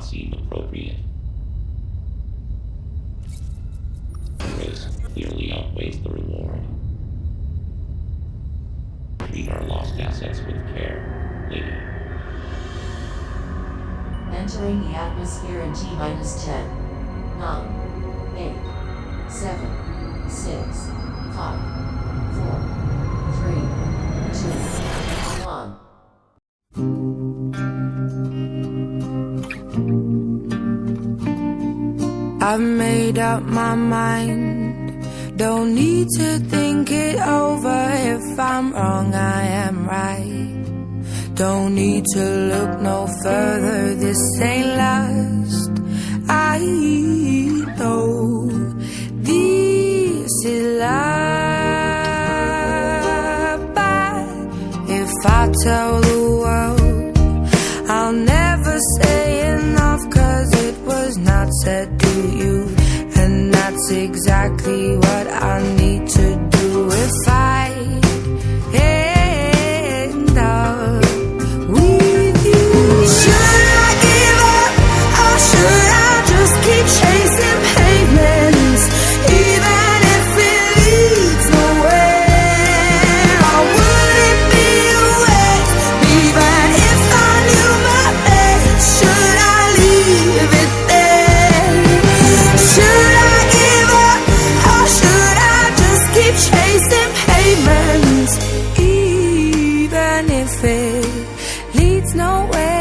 seem appropriate. The risk clearly outweighs the reward. Treat our lost assets with care, lady. Entering the atmosphere in T-minus 10, 9, 8, 7, 6, 5, 4, 3, 2, 1. I've made up my mind. Don't need to think it over. If I'm wrong, I am right. Don't need to look no further. This ain't last. I know this is love. But if I tell the world, I'll never say enough, 'cause it was not said to you. And that's exactly what I need to do if I end up with you. Should I give up, or should I just keep chasing pavements, even if it leads nowhere? Or would it be a waste, even if I knew my best? Should I leave it there? Should I give up, or should I just keep chasing pavements, even if it leads nowhere?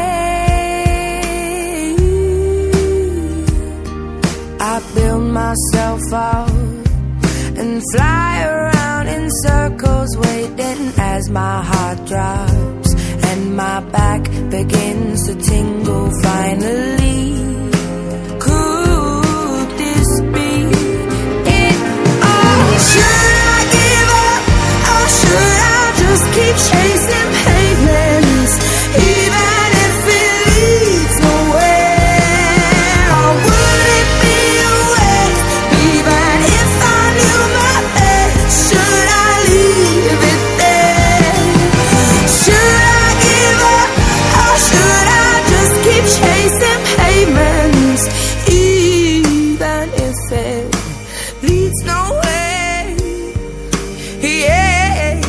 I build myself up and fly around in circles, waiting as my heart drops and my back begins to tingle. Finally, could this be it? Oh, should I give up, or should I just keep chasing pavements, even if it leads nowhere? Or would it be a waste, even if I knew my best? Should I leave it there? Should I give up, or should I just keep chasing pavements, even if it leads nowhere? Yeah.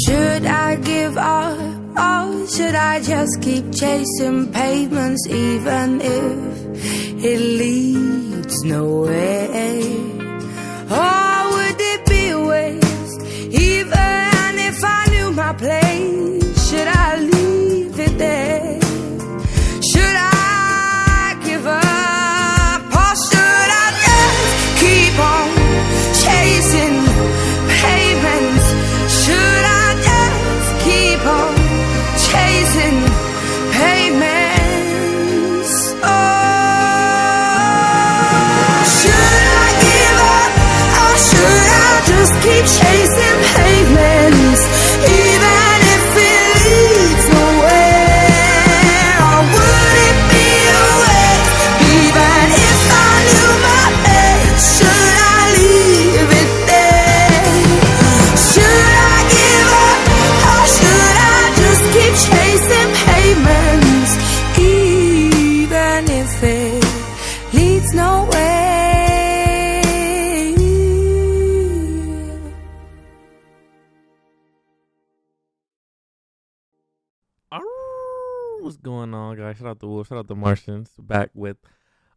Should I give up, or should I just keep chasing pavements, even if it leads nowhere? Or would it be a waste, even if I knew my place? Should I leave it there? Should I give up, or should I just keep on chasing pavements? Should I just keep on chasing pavements? Oh, should I give up, or should I just keep chasing pavements, even if it leads nowhere? Or would it be a waste, even if I knew my best? Should I leave it there? Should I give up, or should I just keep chasing pavements, even if it leads nowhere? What's going on, guys? Shout out to Wolf, shout out to Martians. Back with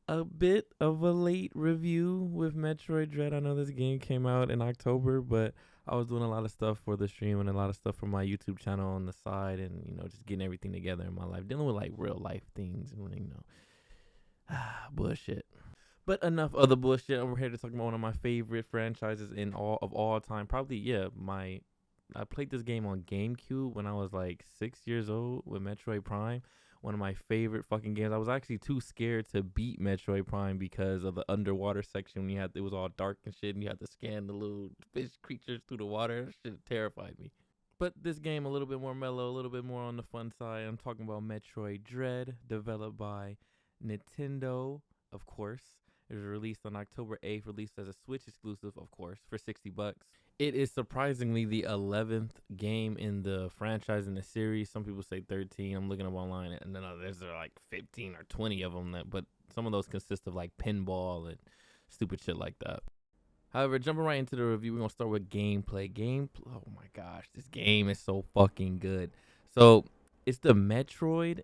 a bit of a late review with Metroid Dread. I know this game came out in October, but I was doing a lot of stuff for the stream and a lot of stuff for my YouTube channel on the side, and just getting everything together in my life, dealing with like real life things, and bullshit. But enough of the bullshit. We're here to talk about one of my favorite franchises in all time. Probably, I played this game on GameCube when I was like 6 years old with Metroid Prime. One of my favorite fucking games. I was actually too scared to beat Metroid Prime because of the underwater section. It was all dark and shit, and you had to scan the little fish creatures through the water. That shit terrified me. But this game a little bit more mellow, a little bit more on the fun side. I'm talking about Metroid Dread, developed by Nintendo, of course. It was released on October 8th, released as a Switch exclusive, of course, for $60. It is surprisingly the 11th game in the franchise in the series. Some people say 13. I'm looking up online, and then there's like 15 or 20 of them. But some of those consist of like pinball and stupid shit like that. However, jumping right into the review, we're gonna start with gameplay. Oh my gosh, this game is so fucking good. So it's the Metroid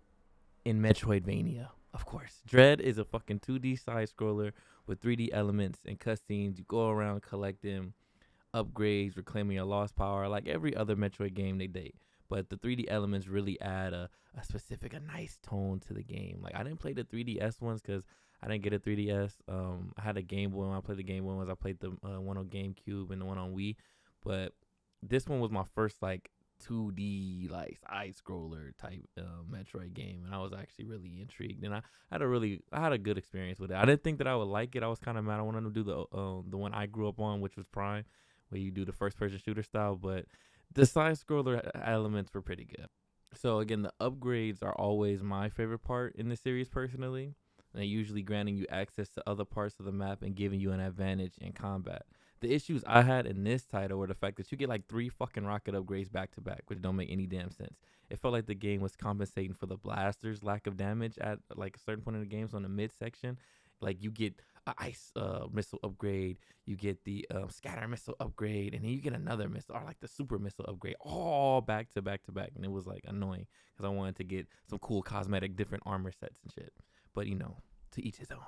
in Metroidvania, of course. Dread is a fucking 2D side scroller with 3D elements and cutscenes. You go around collecting upgrades, reclaiming your lost power, like every other Metroid game they date. But the 3D elements really add a nice tone to the game. Like I didn't play the 3DS ones because I didn't get a 3DS. I had a Game Boy when I played the Game Boy ones. I played the one on GameCube and the one on Wii. But this one was my first like 2D like side scroller type Metroid game, and I was actually really intrigued. And I had a good experience with it. I didn't think that I would like it. I was kind of mad. I wanted to do the one I grew up on, which was Prime, where you do the first person shooter style, but the side scroller elements were pretty good. So again, the upgrades are always my favorite part in the series personally. And they're usually granting you access to other parts of the map and giving you an advantage in combat. The issues I had in this title were the fact that you get like 3 fucking rocket upgrades back to back, which don't make any damn sense. It felt like the game was compensating for the blaster's lack of damage at like a certain point in the game. So in the midsection, like you get a ice missile upgrade, you get the scatter missile upgrade, and then you get another missile or like the super missile upgrade, all back to back to back. And it was like annoying because I wanted to get some cool cosmetic different armor sets and shit. But you know, to each his own.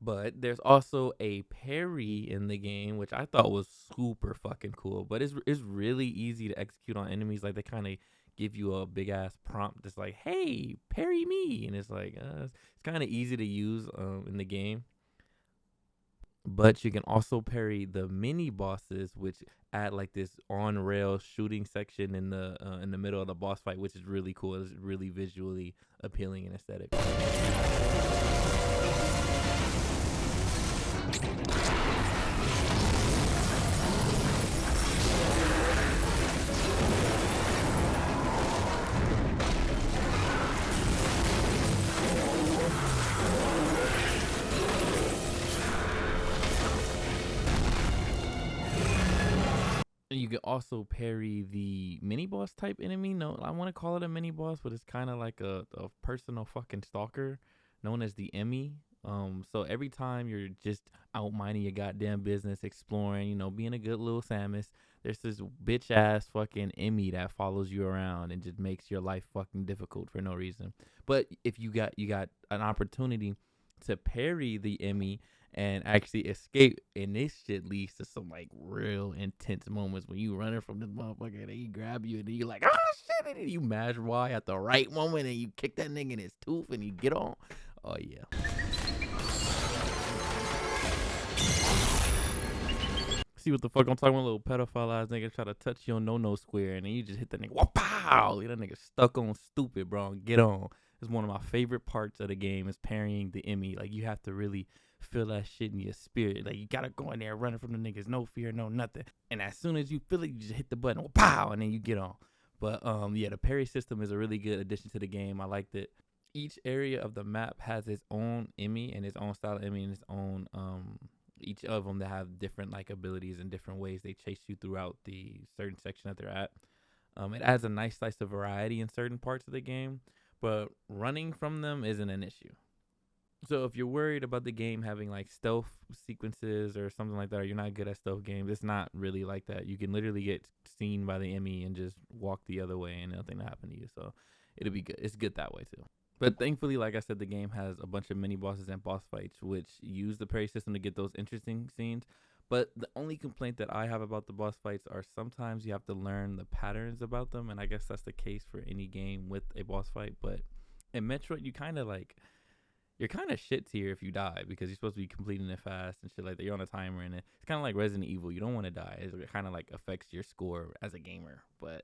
But there's also a parry in the game, which I thought was super fucking cool. But it's really easy to execute on enemies. Like they kind of give you a big ass prompt that's like, "Hey, parry me," and it's like it's kind of easy to use in the game. But you can also parry the mini bosses, which add like this on rail shooting section in the middle of the boss fight, which is really cool. It's really visually appealing and aesthetic. You can also parry the mini boss type enemy. No, I want to call it a mini boss, but it's kind of like a personal fucking stalker known as the Emmy. So every time you're just out minding your goddamn business, exploring, you know, being a good little Samus, there's this bitch ass fucking Emmy that follows you around and just makes your life fucking difficult for no reason. But if you got an opportunity to parry the Emmy and actually escape, and this shit leads to some like real intense moments when you running from this motherfucker and he grab you and then you like, oh shit, and then you mash Y at the right moment and you kick that nigga in his tooth and you get on. Oh yeah. See what the fuck I'm talking about? Little pedophile ass nigga try to touch you on no square and then you just hit that nigga. Wow! That nigga stuck on stupid, bro. Get on. It's one of my favorite parts of the game is parrying the Emmy. Like you have to really feel that shit in your spirit. Like you gotta go in there running from the niggas, no fear, no nothing. And as soon as you feel it, you just hit the button, pow, and then you get on. But yeah, the parry system is a really good addition to the game. I liked it. Each area of the map has its own Emmy and its own style of Emmy and its own each of them that have different like abilities and different ways they chase you throughout the certain section that they're at. It adds a nice slice of variety in certain parts of the game, but running from them isn't an issue. So if you're worried about the game having like stealth sequences or something like that, or you're not good at stealth games, it's not really like that. You can literally get seen by the Emmy and just walk the other way and nothing will happen to you. So it'll be good. It's good that way too. But thankfully, like I said, the game has a bunch of mini bosses and boss fights, which use the parry system to get those interesting scenes. But the only complaint that I have about the boss fights are sometimes you have to learn the patterns about them. And I guess that's the case for any game with a boss fight. But in Metroid, you're kind of shit tier if you die because you're supposed to be completing it fast and shit like that. You're on a timer and it's kind of like Resident Evil. You don't want to die. It kind of like affects your score as a gamer. But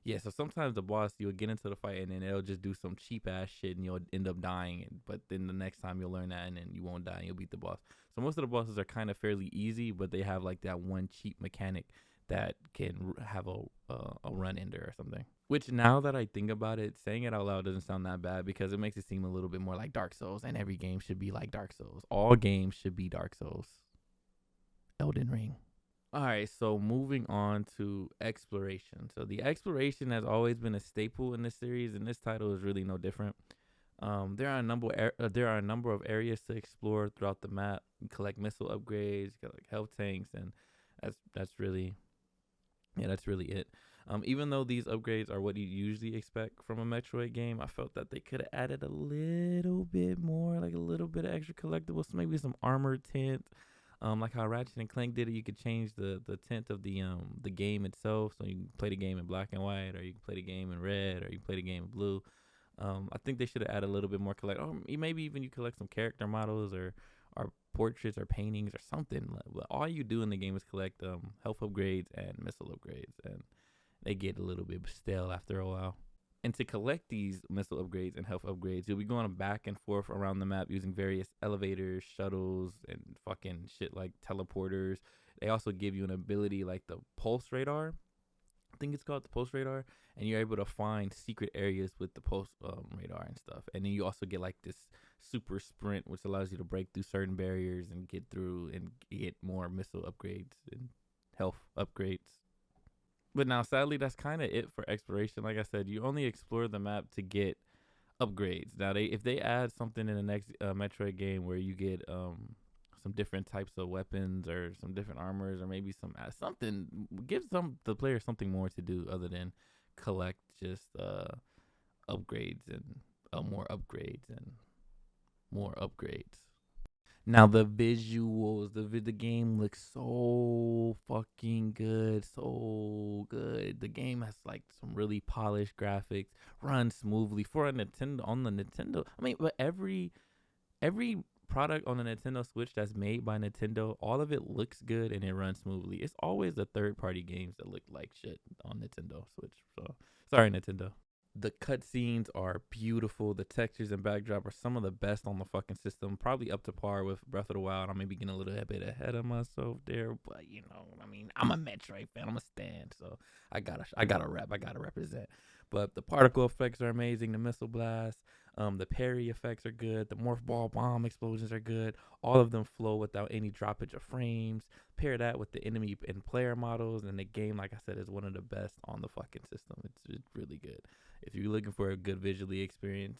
yeah, so sometimes the boss, you'll get into the fight and then it'll just do some cheap ass shit and you'll end up dying. But then the next time you'll learn that and then you won't die and you'll beat the boss. So most of the bosses are kind of fairly easy, but they have like that one cheap mechanic that can have a run ender or something. Which now that I think about it, saying it out loud doesn't sound that bad because it makes it seem a little bit more like Dark Souls, and every game should be like Dark Souls. All games should be Dark Souls. Elden Ring. All right, so moving on to exploration. So the exploration has always been a staple in this series, and this title is really no different. There are a number of areas to explore throughout the map. You collect missile upgrades, you collect health tanks, and that's really that's really it. Even though these upgrades are what you usually expect from a Metroid game, I felt that they could have added a little bit more, like a little bit of extra collectibles, maybe some armor tint. Like how Ratchet and Clank did it, you could change the tint of the game itself, so you can play the game in black and white, or you can play the game in red, or you can play the game in blue. I think they should have added a little bit more collect. Or maybe even you collect some character models or portraits or paintings or something. But all you do in the game is collect health upgrades and missile upgrades, and they get a little bit stale after a while. And to collect these missile upgrades and health upgrades, you'll be going back and forth around the map using various elevators, shuttles, and fucking shit like teleporters. They also give you an ability like the pulse radar. I think it's called the pulse radar, and you're able to find secret areas with the pulse radar and stuff. And then you also get like this super sprint, which allows you to break through certain barriers and get through and get more missile upgrades and health upgrades. But now, sadly, that's kind of it for exploration. Like I said, you only explore the map to get upgrades. Now, if they add something in the next Metroid game where you get some different types of weapons or some different armors or maybe some something, give the player something more to do other than collect just upgrades and more upgrades and more upgrades. Now the visuals, the game looks so fucking good, so good. The game has like some really polished graphics, runs smoothly for a Nintendo on the Nintendo. I mean, but every product on the Nintendo Switch that's made by Nintendo, all of it looks good and it runs smoothly. It's always the third party games that look like shit on Nintendo Switch. So sorry, Nintendo. The cutscenes are beautiful. The textures and backdrop are some of the best on the fucking system. Probably up to par with Breath of the Wild. I may be getting a little bit ahead of myself there, but you know, I mean, I'm a Metroid fan. I'm a stan, so I gotta rep. I gotta represent. But the particle effects are amazing. The missile blast, the parry effects are good. The morph ball bomb explosions are good. All of them flow without any droppage of frames. Pair that with the enemy and player models, and the game, like I said, is one of the best on the fucking system. It's really good. If you're looking for a good visual experience,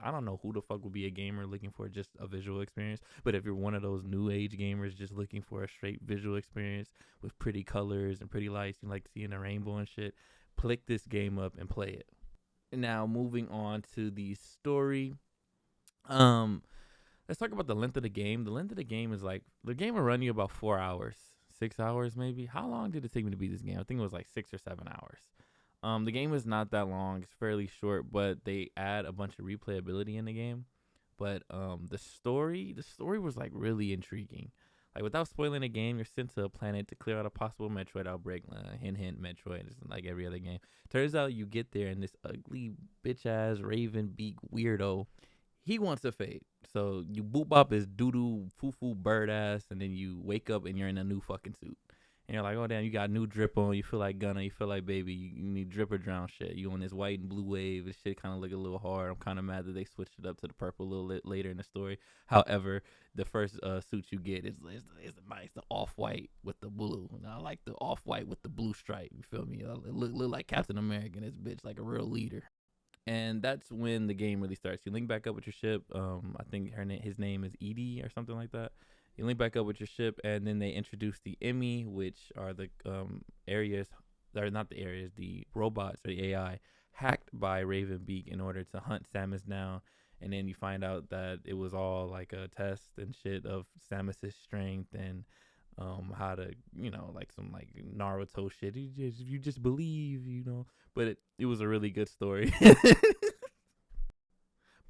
I don't know who the fuck would be a gamer looking for just a visual experience. But if you're one of those new age gamers just looking for a straight visual experience with pretty colors and pretty lights, you like seeing a rainbow and shit, pick this game up and play it. Now moving on to the story. Let's talk about the length of the game. The length of the game is like the game will run you about 4 hours, 6 hours maybe. How long did it take me to beat this game? I think it was like 6 or 7 hours. The game is not that long. It's fairly short, but they add a bunch of replayability in the game. But the story was like really intriguing. Like without spoiling the game, you're sent to a planet to clear out a possible Metroid outbreak. Hint, hint, Metroid. It's like every other game. Turns out you get there, and this ugly bitch ass Raven beak weirdo, he wants to fade. So you boop up his doo doo foo foo bird ass, and then you wake up and you're in a new fucking suit. And you're like, oh damn, you got new drip on. You feel like Gunna. You feel like Baby. You need drip or drown shit. You on this white and blue wave. This shit kind of look a little hard. I'm kind of mad that they switched it up to the purple a little later in the story. However, the first suit you get is nice, the off white with the blue. And I like the off white with the blue stripe. You feel me? It look like Captain America. This bitch like a real leader. And that's when the game really starts. You link back up with your ship. I think his name is Edie or something like that. You link back up with your ship, and then they introduce the Emmy, which are the areas, or not the areas, the robots or the AI hacked by Ravenbeak in order to hunt Samus down. And then you find out that it was all like a test and shit of Samus's strength and how to, like some like Naruto shit. You just believe. But it was a really good story.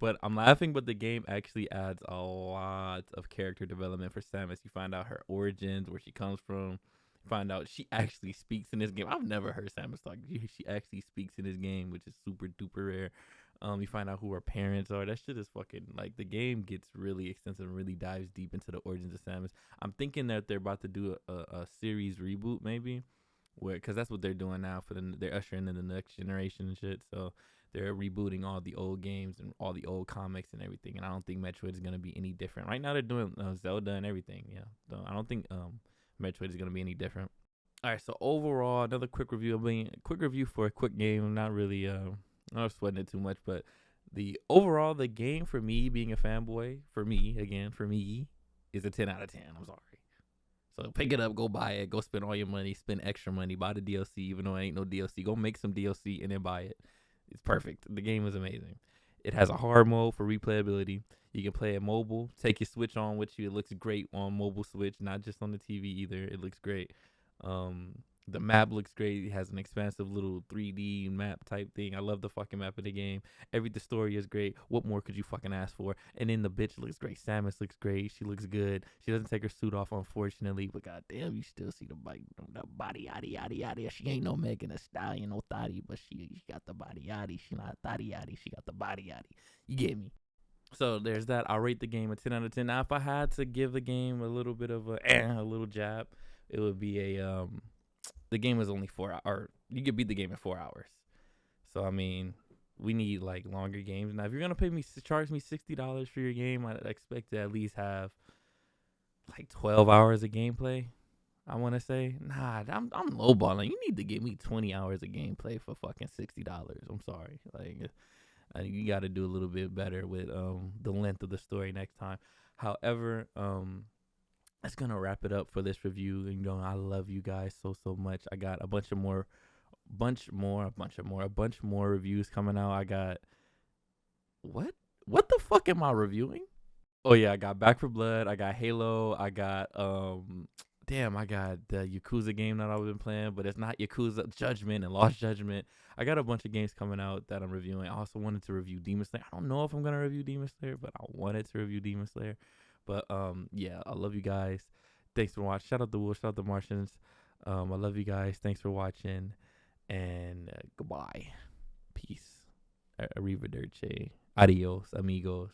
But I'm laughing, but the game actually adds a lot of character development for Samus. You find out her origins, where she comes from. You find out she actually speaks in this game. I've never heard Samus talk. She actually speaks in this game, which is super duper rare. You find out who her parents are. That shit is fucking, like, the game gets really extensive and really dives deep into the origins of Samus. I'm thinking that they're about to do a series reboot, maybe, because that's what they're doing now they're ushering in the next generation and shit. So they're rebooting all the old games and all the old comics and everything. And I don't think Metroid is gonna be any different. Right now they're doing Zelda and everything. Yeah, so I don't think Metroid is gonna be any different. All right, so overall, another quick review. Quick review for a quick game. I'm not really, I'm not sweating it too much, but the game for me being a fanboy, for me is a 10 out of 10. I'm sorry. So pick it up, go buy it, go spend all your money, spend extra money, buy the DLC, even though it ain't no DLC. Go make some DLC and then buy it. It's perfect. The game is amazing. It has a hard mode for replayability. You can play it mobile. Take your Switch on with you. It looks great on mobile Switch, not just on the TV either. It looks great. The map looks great. It has an expansive little 3D map type thing. I love the fucking map of the game. The story is great. What more could you fucking ask for? And then the bitch looks great. Samus looks great. She looks good. She doesn't take her suit off, unfortunately, but goddamn, you still see the body, yaddy, yaddy, yaddy. She ain't no Megan Thee Stallion, no thotty, but she got the body, yaddy. She not thotty, yaddy. She got the body, yaddy. You get me? So there's that. I'll rate the game a 10 out of 10. Now, if I had to give the game a little bit of a little jab, it would be the game is only 4 hours. You could beat the game in 4 hours. So I mean, we need like longer games. Now, if you're gonna charge me $60 for your game, I expect to at least have like 12 hours of gameplay. I want to say, nah, I'm lowballing. You need to give me 20 hours of gameplay for fucking $60. I'm sorry, like. You got to do a little bit better with the length of the story next time. However, that's gonna wrap it up for this review. You know, I love you guys so much. I got a bunch more reviews coming out. I got what the fuck am I reviewing? Oh yeah, I got Back 4 Blood. I got Halo. I got I got the Yakuza game that I've been playing, but it's not Yakuza Judgment and Lost Judgment. I got a bunch of games coming out that I'm reviewing. I also wanted to review Demon Slayer. I don't know if I'm gonna review Demon Slayer, but I wanted to review Demon Slayer. But yeah, I love you guys. Thanks for watching. Shout out the Wolves, shout out the Martians. I love you guys. Thanks for watching, and goodbye. Peace. Arrivederci. Adios, amigos.